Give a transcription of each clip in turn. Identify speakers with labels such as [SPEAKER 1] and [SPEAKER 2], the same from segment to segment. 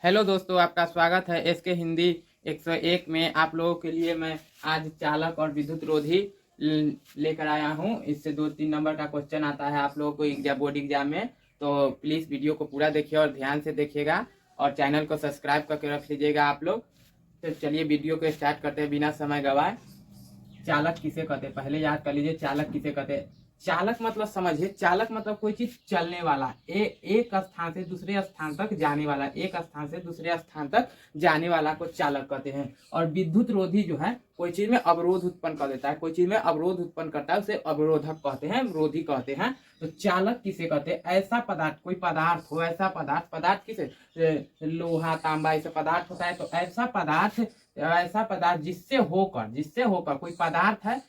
[SPEAKER 1] Hello दोस्तों, आपका स्वागत है एसके हिंदी 101 में। आप लोगों के लिए मैं आज चालक और विद्युत रोधी लेकर आया हूं। इससे 2-3 नंबर का क्वेश्चन आता है आप लोगों को बोर्ड एग्जाम में। तो प्लीज़ वीडियो को पूरा देखिए और ध्यान से देखिएगा और चैनल को सब्सक्राइब करके रख लीजिएगा आप लोग। तो चलिए वीडियो को स्टार्ट करते हैं बिना समय गवाए। चालक किसे कहते हैं, पहले याद कर लीजिए चालक किसे कहते हैं। चालक मतलब समझिए, चालक मतलब कोई चीज चलने वाला, एक स्थान से दूसरे स्थान तक जाने वाला, एक स्थान से दूसरे स्थान तक जाने वाला को चालक कहते हैं। और विद्युत रोधी जो है कोई चीज में अवरोध उत्पन्न कर देता है, कोई चीज में अवरोध उत्पन्न करता है, उसे अवरोधक कहते हैं, रोधी कहते हैं। तो चालक किसे कहते हैं, ऐसा पदार्थ, कोई पदार्थ हो, ऐसा पदार्थ, पदार्थ किसे, लोहा तांबा ऐसा पदार्थ होता है। तो ऐसा पदार्थ जिससे होकर कोई पदार्थ है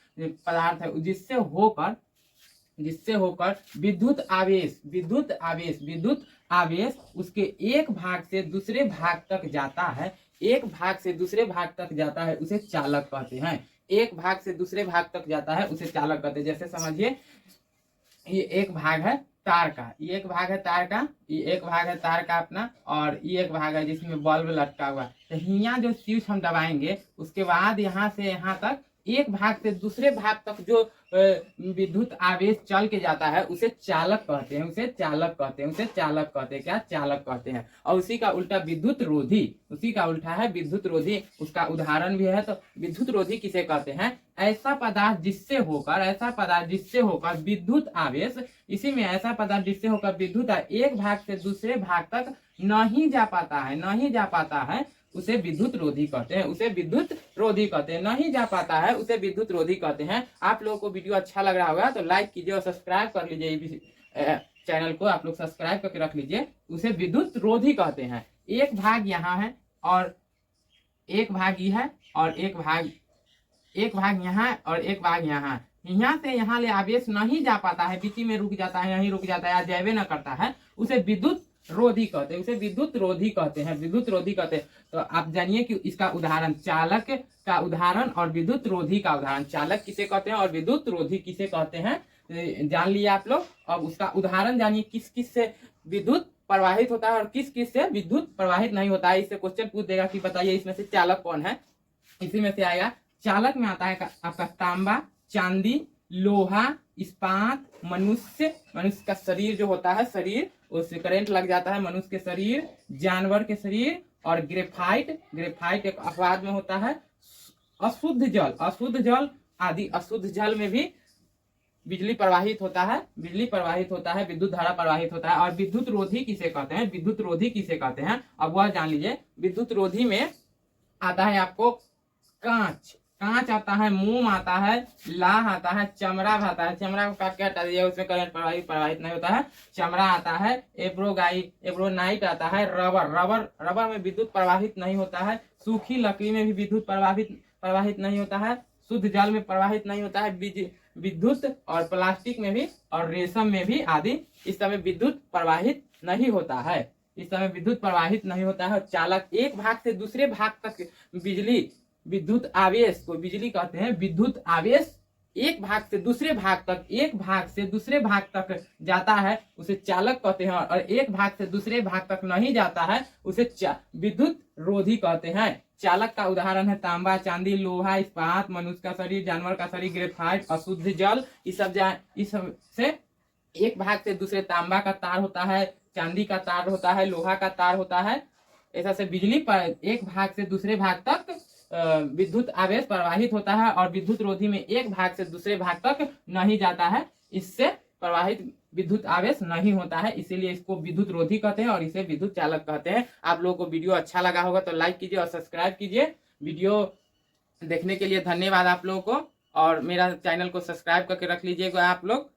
[SPEAKER 1] जिससे होकर विद्युत आवेश उसके एक भाग से दूसरे भाग तक जाता है, एक भाग से दूसरे भाग तक जाता है, उसे चालक कहते हैं। एक भाग से दूसरे भाग तक जाता है उसे चालक कहते हैं। जैसे समझिए, ये एक भाग है तार का, ये एक भाग है तार का, ये एक भाग है तार का अपना, और ये एक भाग है जिसमें बल्ब लटका हुआ। तो यहाँ जो स्विच हम दबाएंगे उसके बाद यहाँ से यहाँ तक एक भाग से दूसरे भाग तक जो विद्युत आवेश चल के जाता है उसे चालक कहते हैं, उसे चालक कहते हैं, उसे चालक कहते हैं, क्या चालक कहते हैं। और उसी का उल्टा विद्युत रोधी, उसी का उल्टा है विद्युत रोधी। उसका उदाहरण भी है। तो विद्युत रोधी किसे कहते हैं, ऐसा पदार्थ जिससे होकर विद्युत आवेश, इसी में ऐसा पदार्थ जिससे होकर विद्युत एक भाग से दूसरे भाग तक नहीं जा पाता है, उसे विद्युत रोधी कहते हैं, उसे विद्युत रोधी कहते हैं। नहीं जा पाता है उसे विद्युत रोधी कहते हैं। आप लोगों को वीडियो अच्छा लग रहा होगा तो लाइक कीजिए और सब्सक्राइब कर लीजिए, चैनल को आप लोग सब्सक्राइब करके रख लीजिए। उसे विद्युत रोधी कहते हैं। एक भाग यहाँ है और एक भाग ये है, और एक भाग यहाँ और एक भाग यहाँ। यहाँ से यहाँ ले आवेश नहीं जा पाता है, बीच में रुक जाता है, यहीं रुक जाता है, जावे न करता है, उसे विद्युत रोधी कहते हैं, उसे विद्युत रोधी कहते हैं, विद्युत रोधी कहते हैं। तो आप जानिए कि इसका उदाहरण, चालक का उदाहरण और विद्युत रोधी का उदाहरण। चालक किसे कहते हैं और विद्युत रोधी किसे कहते हैं जान लिए आप लोग। अब उसका उदाहरण जानिए, किस किस से विद्युत प्रवाहित होता है और किस किस से विद्युत प्रवाहित नहीं होता है। इससे क्वेश्चन पूछ देगा कि बताइए इसमें से चालक कौन है। इसी में से आएगा, चालक में आता है आपका तांबा, चांदी, लोहा, इस्पात, मनुष्य का शरीर जो होता है, शरीर उससे करंट लग जाता है, मनुष्य के शरीर, जानवर के शरीर, और ग्रेफाइट एक अपवाद में होता है। अशुद्ध जल आदि अशुद्ध जल में भी बिजली प्रवाहित होता है, विद्युत धारा प्रवाहित होता है। और विद्युत रोधी किसे कहते हैं, अब वह जान लीजिए। विद्युत रोधी में आता है आपको कांच आता है, मोम आता है, लाह आता है, चमड़ा आता है। चमड़ा को काट के हटा दीजिए, उसमें करंट प्रवाहित नहीं होता है। चमड़ा आता है, एब्रोनाइट आता है, रबर में विद्युत प्रवाहित नहीं होता है। सूखी लकड़ी में भी विद्युत प्रवाहित नहीं होता है। शुद्ध जल में प्रवाहित नहीं होता है विद्युत, और प्लास्टिक में भी और रेशम में भी आदि इस समय विद्युत प्रवाहित नहीं होता है, और चालक एक भाग से दूसरे भाग तक विद्युत आवेश को बिजली कहते हैं। विद्युत आवेश एक भाग से दूसरे भाग तक जाता है उसे चालक कहते हैं, और एक भाग से दूसरे भाग तक नहीं जाता है उसे विद्युत रोधी कहते हैं। चालक का उदाहरण है तांबा, चांदी, लोहा, इस्पात, मनुष्य का शरीर, जानवर का शरीर, ग्रेफाइट, अशुद्ध जल। इस सब से एक भाग से दूसरे तांबा का तार होता है, चांदी का तार होता है, लोहा का तार होता है। ऐसा से बिजली पर एक भाग से दूसरे भाग तक विद्युत आवेश प्रवाहित होता है, और विद्युत रोधी में एक भाग से दूसरे भाग तक नहीं जाता है, इससे प्रवाहित विद्युत आवेश नहीं होता है, इसीलिए इसको विद्युत रोधी कहते हैं और इसे विद्युत चालक कहते हैं। आप लोगों को वीडियो अच्छा लगा होगा तो लाइक कीजिए और सब्सक्राइब कीजिए। वीडियो देखने के लिए धन्यवाद आप लोगों को, और मेरा चैनल को सब्सक्राइब करके रख लीजिएगा आप लोग।